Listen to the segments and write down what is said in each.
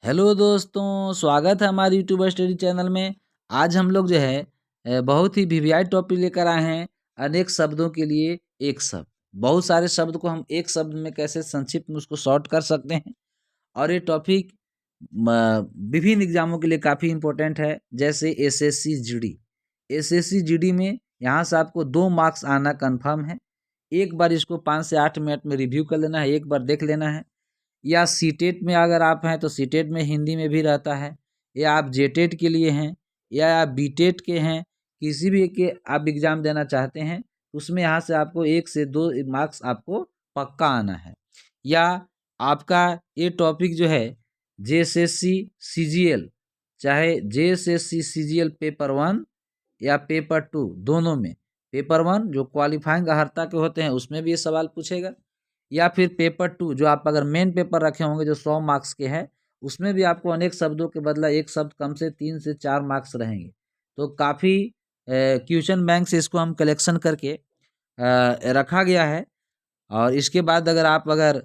Hello दोस्तों, स्वागत है हमारे यूट्यूब स्टडी चैनल में। आज हम लोग जो है बहुत ही वीवीआई टॉपिक लेकर आए हैं। अनेक शब्दों के लिए एक शब्द। बहुत सारे शब्द को हम एक शब्द में कैसे संक्षिप्त में उसको शॉर्ट कर सकते हैं। और ये टॉपिक विभिन्न एग्जामों के लिए काफ़ी इम्पोर्टेंट है, जैसे एसएससी जीडी। एसएससी जीडी में यहाँ से आपको 2 मार्क्स आना कन्फर्म है। एक बार इसको 5 से 8 मिनट में रिव्यू कर लेना है, एक बार देख लेना है। या सीटेट में अगर आप हैं तो सीटेट में हिंदी में भी रहता है, या आप जेटेट के लिए हैं, या आप बीटेट के हैं, किसी भी के आप एग्ज़ाम देना चाहते हैं, उसमें यहाँ से आपको 1 से 2 मार्क्स आपको पक्का आना है। या आपका ये टॉपिक जो है जेएसएससी सीजीएल, चाहे जेएसएससी सीजीएल पेपर 1 या पेपर 2 दोनों में, पेपर 1 जो क्वालिफाइंग अर्हता के होते हैं उसमें भी ये सवाल पूछेगा, या फिर पेपर 2 जो आप अगर मेन पेपर रखे होंगे जो 100 मार्क्स के हैं, उसमें भी आपको अनेक शब्दों के बदला एक शब्द कम से 3 से 4 मार्क्स रहेंगे। तो काफ़ी क्वेश्चन बैंक से इसको हम कलेक्शन करके रखा गया है। और इसके बाद अगर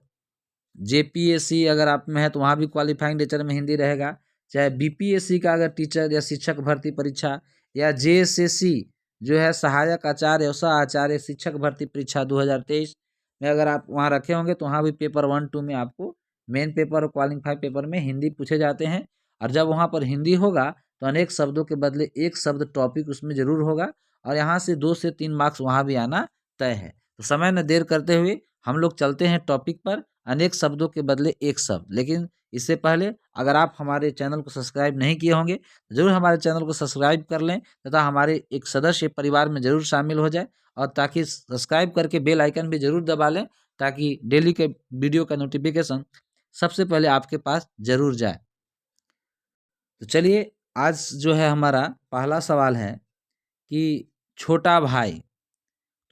जेपीएससी अगर आप में है तो वहाँ भी क्वालिफाइंग नेचर में हिंदी रहेगा। चाहे बीपीएससी का अगर टीचर या शिक्षक भर्ती परीक्षा, या जेएसएससी जो है सहायक आचार्य या सह आचार्य शिक्षक भर्ती परीक्षा 2023 में अगर आप वहाँ रखे होंगे तो वहाँ भी पेपर 1-2 में आपको मेन पेपर और क्वालिफाइंग पेपर में हिंदी पूछे जाते हैं। और जब वहाँ पर हिंदी होगा तो अनेक शब्दों के बदले एक शब्द टॉपिक उसमें जरूर होगा, और यहाँ से 2 से 3 मार्क्स वहाँ भी आना तय है। तो समय न देर करते हुए हम लोग चलते हैं टॉपिक पर। अनेक शब्दों के बदले एक शब्द। लेकिन इससे पहले अगर आप हमारे चैनल को सब्सक्राइब नहीं किए होंगे तो जरूर हमारे चैनल को सब्सक्राइब कर लें तथा हमारे एक सदस्य परिवार में जरूर शामिल हो जाए, और ताकि सब्सक्राइब करके बेल आइकन भी जरूर दबा लें ताकि डेली के वीडियो का नोटिफिकेशन सबसे पहले आपके पास जरूर जाए। तो चलिए, आज जो है हमारा पहला सवाल है कि छोटा भाई।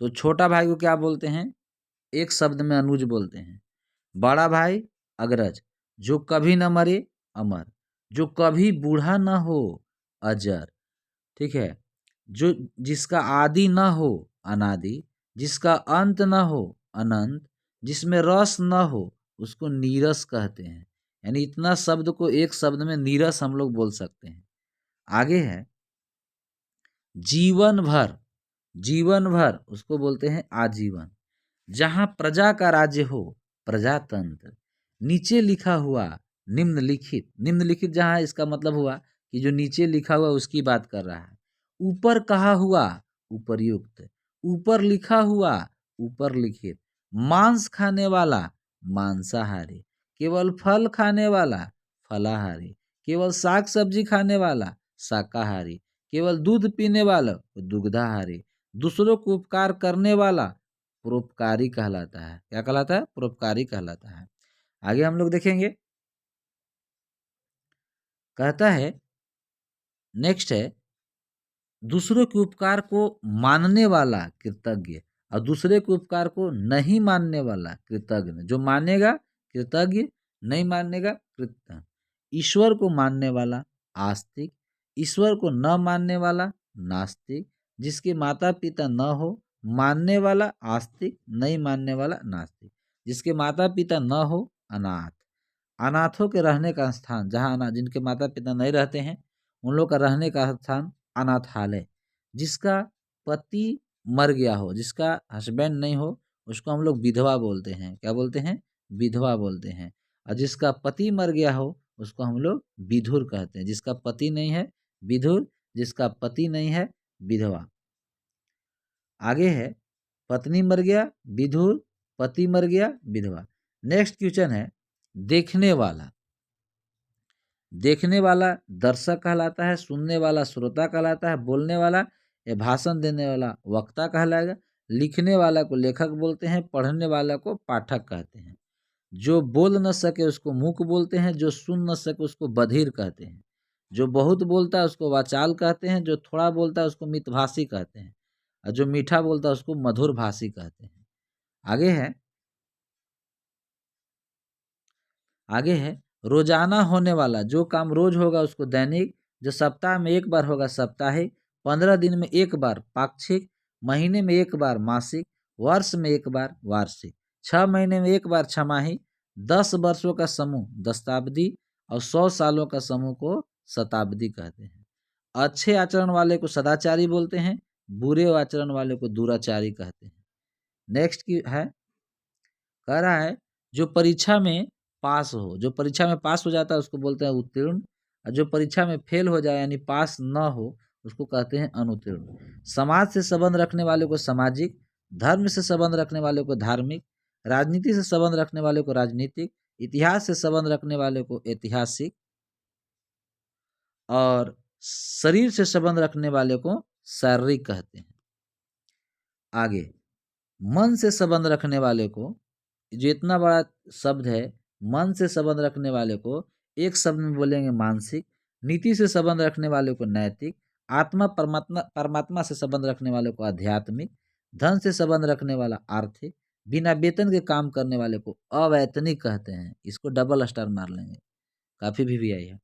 तो छोटा भाई को क्या बोलते हैं? एक शब्द में अनुज बोलते हैं। बड़ा भाई अग्रज, जो कभी न मरे अमर, जो कभी बूढ़ा न हो अजर, ठीक है, जो जिसका आदि न हो अनादि, जिसका अंत न हो अनंत, जिसमें रस न हो उसको नीरस कहते हैं। यानी इतना शब्द को एक शब्द में नीरस हम लोग बोल सकते हैं। आगे है जीवन भर। जीवन भर उसको बोलते हैं आजीवन। जहाँ प्रजा का राज्य हो प्रजातंत्र। नीचे लिखा हुआ निम्नलिखित। निम्नलिखित जहाँ इसका मतलब हुआ कि जो नीचे लिखा हुआ उसकी बात कर रहा है। ऊपर कहा हुआ उपर्युक्त। ऊपर लिखा हुआ ऊपर लिखित। मांस खाने वाला मांसाहारी। केवल फल खाने वाला फलाहारी। केवल साग सब्जी खाने वाला शाकाहारी। केवल दूध पीने वाला दुग्धाहारी। दूसरों को उपकार करने वाला परोपकारी कहलाता है। क्या कहलाता है? परोपकारी कहलाता है। आगे हम लोग देखेंगे, कहता है नेक्स्ट है दूसरों के उपकार को मानने वाला कृतज्ञ, और दूसरे के उपकार को नहीं मानने वाला कृतज्ञ। जो मानेगा कृतज्ञ, नहीं मानेगा कृतज्ञ। ईश्वर को मानने वाला आस्तिक, ईश्वर को न मानने वाला नास्तिक। जिसके माता पिता न हो मानने वाला आस्तिक, नहीं मानने वाला नास्तिक। जिसके माता पिता न हो अनाथ। अनाथों के रहने का स्थान, जहाँ जिनके माता पिता नहीं रहते हैं उन लोग का रहने का स्थान अनाथालय। जिसका पति मर गया हो, जिसका हस्बैंड नहीं हो, उसको हम लोग विधवा बोलते हैं। क्या बोलते हैं? विधवा बोलते हैं। और जिसका पति मर गया हो उसको हम लोग विधुर कहते हैं। जिसका पति नहीं है विधुर, जिसका पति नहीं है विधवा। आगे है पत्नी मर गया विधुर, पति मर गया विधवा। नेक्स्ट क्वेश्चन है देखने वाला। देखने वाला दर्शक कहलाता है, सुनने वाला श्रोता कहलाता है, बोलने वाला या भाषण देने वाला वक्ता कहलाएगा, लिखने वाला को लेखक बोलते हैं, पढ़ने वाला को पाठक कहते हैं। जो बोल न सके उसको मूक बोलते हैं, जो सुन न सके उसको बधिर कहते हैं। जो बहुत बोलता है उसको वाचाल कहते हैं, जो थोड़ा बोलता है उसको मितभाषी कहते हैं, और जो मीठा बोलता है उसको मधुर भाषी कहते हैं। आगे है आगे है रोजाना होने वाला। जो काम रोज होगा उसको दैनिक, जो सप्ताह में एक बार होगा साप्ताहिक, 15 दिन में एक बार पाक्षिक, महीने में एक बार मासिक, वर्ष में एक बार वार्षिक, 6 महीने में एक बार छमाही, 10 वर्षों का समूह दस्तावधि, और 100 सालों का समूह को शताब्दी कहते हैं। अच्छे आचरण वाले को सदाचारी बोलते हैं, बुरे आचरण वाले को दुराचारी कहते हैं। नेक्स्ट की है, कह रहा है जो परीक्षा में पास हो, जो परीक्षा में पास हो जाता है उसको बोलते हैं उत्तीर्ण, और जो परीक्षा में फेल हो जाए यानी पास न हो उसको कहते हैं अनुत्तीर्ण। समाज से संबंध रखने वाले को सामाजिक, धर्म से संबंध रखने वाले को धार्मिक, राजनीति से संबंध रखने वाले को राजनीतिक, इतिहास से संबंध रखने वाले को ऐतिहासिक, और शरीर से संबंध रखने वाले को शारीरिक कहते हैं। आगे, मन से संबंध रखने वाले को, जो इतना बड़ा शब्द है, मन से संबंध रखने वाले को एक शब्द में बोलेंगे मानसिक, नीति से संबंध रखने वाले को नैतिक, आत्मा परमात्मा परमात्मा से संबंध रखने वाले को आध्यात्मिक, धन से संबंध रखने वाला आर्थिक, बिना वेतन के काम करने वाले को अवैतनिक कहते हैं। इसको डबल स्टार मार लेंगे, काफी वीवीआई है।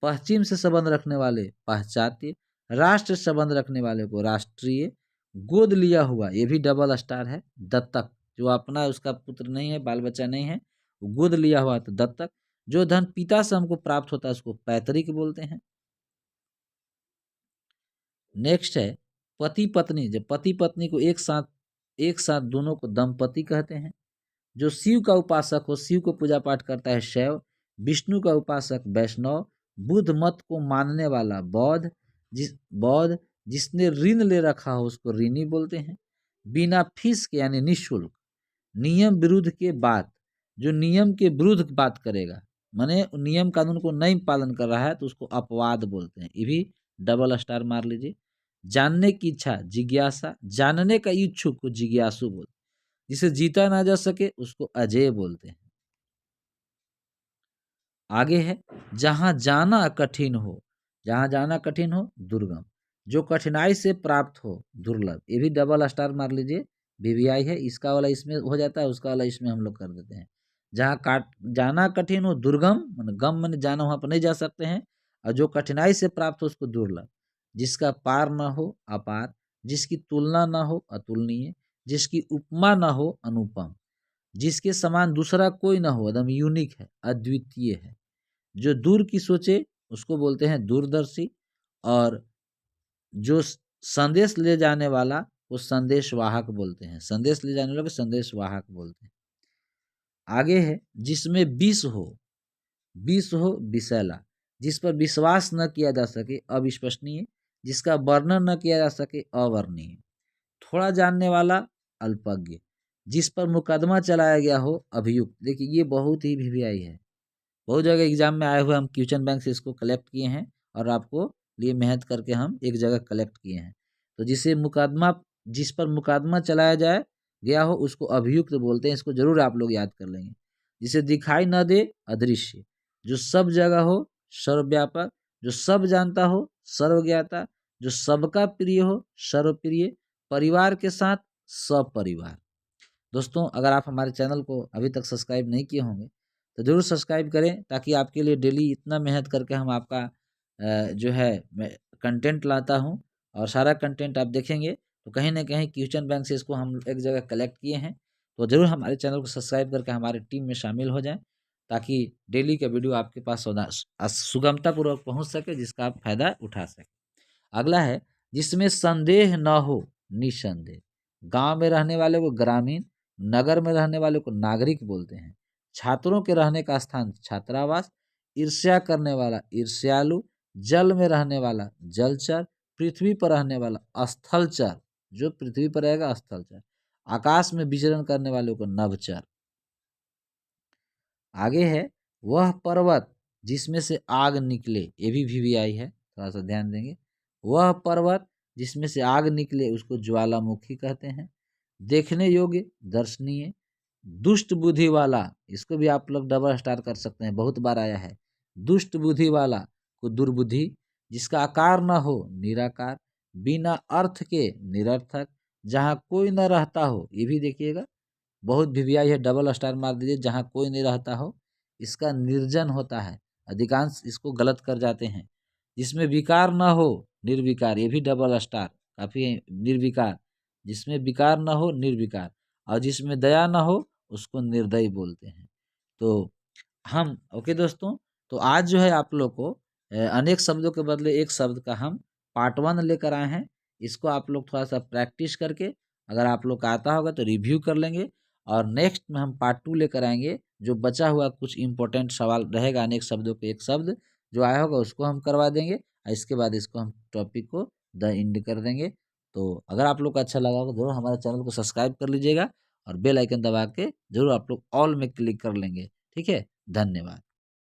पश्चिम से संबंध रखने वाले पाश्चात्य, राष्ट्र से संबंध रखने वाले को राष्ट्रीय, गोद लिया हुआ ये भी डबल स्टार है, दत्तक, जो अपना उसका पुत्र नहीं है, बाल बच्चा नहीं है, वो गोद लिया हुआ तो दत्तक। जो धन पिता से हमको प्राप्त होता है उसको पैतृक बोलते हैं। नेक्स्ट है पति पत्नी, जब पति पत्नी को एक साथ दोनों को दंपति कहते हैं। जो शिव का उपासक हो, शिव को पूजा पाठ करता है शैव, विष्णु का उपासक वैष्णव, बुद्ध मत को मानने वाला बौद्ध, जिसने ऋण ले रखा हो उसको ऋणी बोलते हैं। बिना फीस के यानी निःशुल्क, नियम विरुद्ध के बात, जो नियम के विरुद्ध बात करेगा, माने नियम कानून को नहीं पालन कर रहा है तो उसको अपवाद बोलते हैं। ये भी डबल स्टार मार लीजिए। जानने की इच्छा जिज्ञासा, जानने का इच्छुक को जिज्ञासु बोलते हैं। जिसे जीता ना जा सके उसको अजेय बोलते हैं। आगे है जहां जाना कठिन हो, जहां जाना कठिन हो दुर्गम, जो कठिनाई से प्राप्त हो दुर्लभ, ये भी डबल स्टार मार लीजिए, वीवीआई है। इसका वाला इसमें हो जाता है, उसका वाला इसमें हम लोग कर देते हैं। जहाँ जाना कठिन हो दुर्गम, मन गम मन जाना, वहां पर नहीं जा सकते हैं, और जो कठिनाई से प्राप्त हो उसको दुर्लभ। जिसका पार न हो अपार, जिसकी तुलना न हो अतुलनीय, जिसकी उपमा न हो अनुपम, जिसके समान दूसरा कोई ना हो, एकदम यूनिक है, अद्वितीय है। जो दूर की सोचे उसको बोलते हैं दूरदर्शी, और जो संदेश ले जाने वाला वो संदेशवाहक बोलते हैं। संदेश ले जाने वाले को संदेशवाहक बोलते हैं। आगे है जिसमें विष हो विषैला, जिस पर विश्वास न किया जा सके अविश्वसनीय, जिसका वर्णन न किया जा सके अवर्णनीय, थोड़ा जानने वाला अल्पज्ञ, जिस पर मुकदमा चलाया गया हो अभियुक्त। देखिए ये बहुत ही वीवीआई है, बहुत जगह एग्जाम में आए हुए हम क्वेश्चन बैंक से इसको कलेक्ट किए हैं और आपको लिए मेहनत करके हम एक जगह कलेक्ट किए हैं। तो जिस पर मुकदमा चलाया जाए गया हो उसको अभियुक्त बोलते हैं। इसको जरूर आप लोग याद कर लेंगे। जिसे दिखाई न दे अदृश्य, जो सब जगह हो सर्वव्यापक, जो सब जानता हो सर्वज्ञाता, जो सबका प्रिय हो सर्वप्रिय, परिवार के साथ सपरिवार। दोस्तों अगर आप हमारे चैनल को अभी तक सब्सक्राइब नहीं किए होंगे तो ज़रूर सब्सक्राइब करें, ताकि आपके लिए डेली इतना मेहनत करके हम आपका जो है कंटेंट लाता हूं, और सारा कंटेंट आप देखेंगे तो कहीं ना कहीं क्वेश्चन बैंक से इसको हम एक जगह कलेक्ट किए हैं। तो ज़रूर हमारे चैनल को सब्सक्राइब करके हमारे टीम में शामिल हो जाएं, ताकि डेली का वीडियो आपके पास सुगमतापूर्वक पहुँच सके, जिसका आप फायदा उठा सकें। अगला है जिसमें संदेह न हो निसंदेह, गांव में रहने वाले को ग्रामीण, नगर में रहने वाले को नागरिक बोलते हैं। छात्रों के रहने का स्थान छात्रावास, ईर्ष्या करने वाला ईर्ष्यालु, जल में रहने वाला जलचर, पृथ्वी पर रहने वाला स्थलचर, जो पृथ्वी पर रहेगा स्थलचर, आकाश में विचरण करने वाले को नभचर। आगे है वह पर्वत जिसमें से आग निकले, ये भी वीवीआई है, थोड़ा सा ध्यान देंगे। वह पर्वत जिसमें से आग निकले उसको ज्वालामुखी कहते हैं। देखने योग्य दर्शनीय, दुष्ट बुद्धि वाला, इसको भी आप लोग डबल स्टार कर सकते हैं, बहुत बार आया है। दुष्ट बुद्धि वाला को दुर्बुद्धि, जिसका आकार न हो निराकार, बिना अर्थ के निरर्थक, जहाँ कोई न रहता हो, ये भी देखिएगा बहुत वीवीआई है, डबल स्टार मार दीजिए। जहाँ कोई नहीं रहता हो, इसका निर्जन होता है, अधिकांश इसको गलत कर जाते हैं। जिसमें विकार न हो निर्विकार, ये भी डबल स्टार, काफी निर्विकार, जिसमें विकार न हो निर्विकार, और जिसमें दया न हो उसको निर्दयी बोलते हैं। तो हम ओके दोस्तों, तो आज जो है आप लोग को अनेक शब्दों के बदले एक शब्द का हम पार्ट 1 लेकर आए हैं। इसको आप लोग थोड़ा-सा प्रैक्टिस करके अगर आप लोग को आता होगा तो रिव्यू कर लेंगे और नेक्स्ट में हम पार्ट 2 लेकर आएँगे। जो बचा हुआ कुछ इम्पोर्टेंट सवाल रहेगा अनेक शब्दों के एक शब्द जो आया होगा उसको हम करवा देंगे और इसके बाद इसको हम टॉपिक को द एंड कर देंगे। तो अगर आप लोग को अच्छा लगा होगा ज़रूर हमारे चैनल को सब्सक्राइब कर लीजिएगा और बेल आइकन दबा के ज़रूर आप लोग ऑल में क्लिक कर लेंगे। ठीक है? धन्यवाद।